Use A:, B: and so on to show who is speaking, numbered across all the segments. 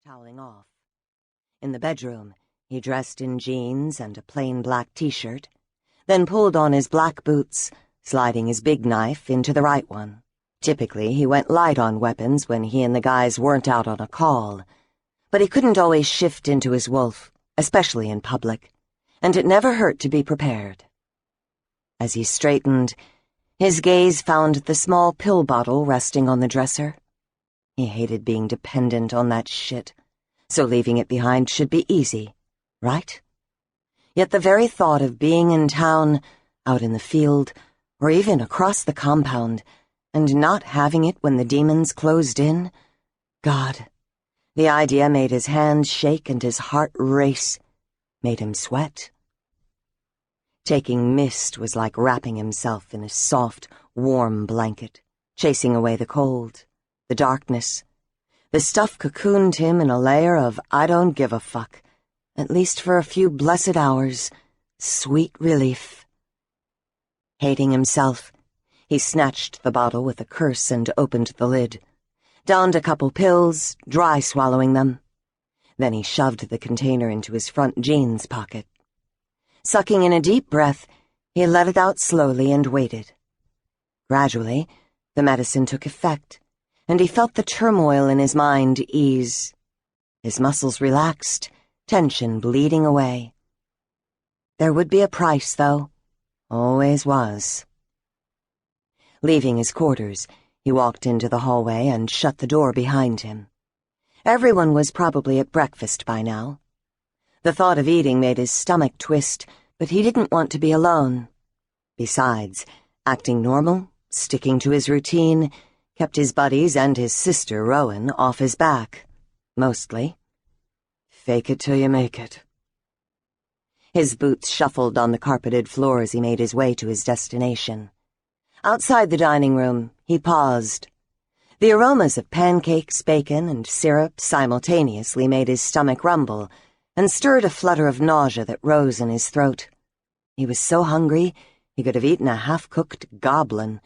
A: toweling off. In the bedroom, he dressed in jeans and a plain black t-shirt, then pulled on his black boots, sliding his big knife into the right one. Typically, he went light on weapons when he and the guys weren't out on a call, but he couldn't always shift into his wolf, especially in public, and it never hurt to be prepared. As he straightened, his gaze found the small pill bottle resting on the dresser. He hated being dependent on that shit, so leaving it behind should be easy, right? Yet the very thought of being in town, out in the field, or even across the compound, and not having it when the demons closed in, God, the idea made his hands shake and his heart race, made him sweat. Taking mist was like wrapping himself in a soft, warm blanket, chasing away the cold, the darkness. The stuff cocooned him in a layer of I don't give a fuck, at least for a few blessed hours. Sweet relief. Hating himself, he snatched the bottle with a curse and opened the lid, downed a couple pills, dry swallowing them. Then he shoved the container into his front jeans pocket. Sucking in a deep breath, he let it out slowly and waited. Gradually, the medicine took effect, and he felt the turmoil in his mind ease. His muscles relaxed, tension bleeding away. There would be a price, though. Always was. Leaving his quarters, he walked into the hallway and shut the door behind him. Everyone was probably at breakfast by now. The thought of eating made his stomach twist, but he didn't want to be alone. Besides, acting normal, sticking to his routine, kept his buddies and his sister, Rowan, off his back. Mostly. Fake it till you make it. His boots shuffled on the carpeted floor as he made his way to his destination. Outside the dining room, he paused. The aromas of pancakes, bacon, and syrup simultaneously made his stomach rumble and stirred a flutter of nausea that rose in his throat. He was so hungry he could have eaten a half-cooked goblin,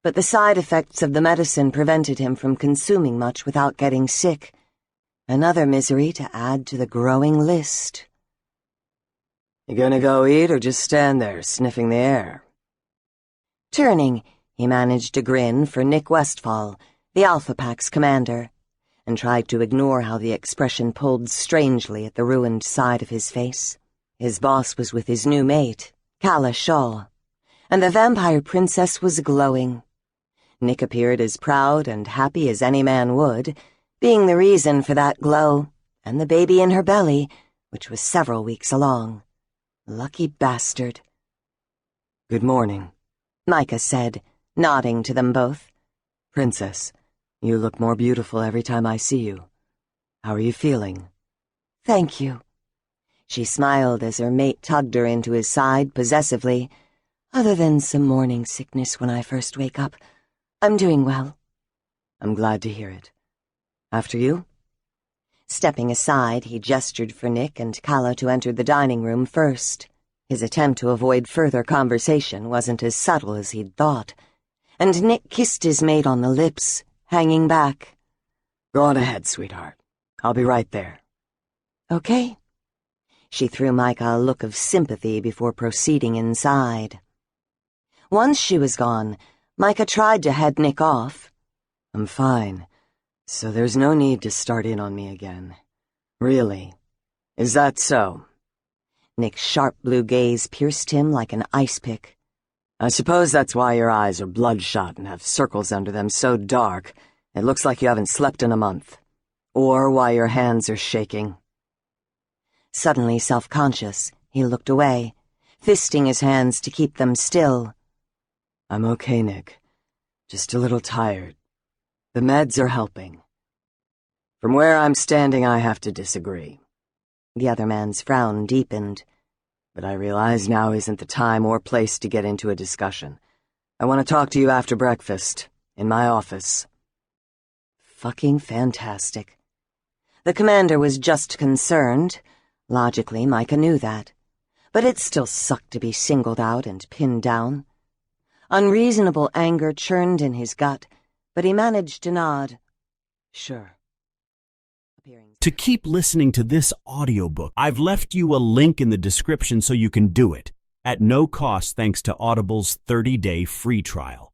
A: but the side effects of the medicine prevented him from consuming much without getting sick. Another misery to add to the growing list.
B: You gonna go eat or just stand there sniffing the air?
A: Turning, he managed to grin for Nick Westfall, the Alpha Pack's commander, and tried to ignore how the expression pulled strangely at the ruined side of his face. His boss was with his new mate, Calla Shaw, and the vampire princess was glowing. Nick appeared as proud and happy as any man would, being the reason for that glow, and the baby in her belly, which was several weeks along. Lucky bastard.
B: Good morning,
A: Micah said, nodding to them both.
B: Princess, you look more beautiful every time I see you. How are you feeling?
A: Thank you. She smiled as her mate tugged her into his side possessively. Other than some morning sickness when I first wake up, I'm doing well.
B: I'm glad to hear it. After you?
A: Stepping aside, he gestured for Nick and Calla to enter the dining room first. His attempt to avoid further conversation wasn't as subtle as he'd thought, and Nick kissed his mate on the lips, hanging back.
B: Go on ahead, sweetheart. I'll be right there.
A: Okay. She threw Micah a look of sympathy before proceeding inside. Once she was gone, Micah tried to head Nick off.
B: I'm fine, so there's no need to start in on me again. Really? Is that so?
A: Nick's sharp blue gaze pierced him like an ice pick.
B: I suppose that's why your eyes are bloodshot and have circles under them so dark it looks like you haven't slept in a month. Or why your hands are shaking.
A: Suddenly self-conscious, he looked away, fisting his hands to keep them still.
B: I'm okay, Nick. Just a little tired. The meds are helping. From where I'm standing, I have to disagree.
A: The other man's frown deepened.
B: But I realize now isn't the time or place to get into a discussion. I want to talk to you after breakfast, in my office.
A: Fucking fantastic. The commander was just concerned. Logically, Micah knew that. But it still sucked to be singled out and pinned down. Unreasonable anger churned in his gut, but he managed to nod.
B: Sure.
A: appearing.
C: To keep listening to this audiobook, I've left you a link in the description so you can do it, at no cost thanks to Audible's 30-day free trial.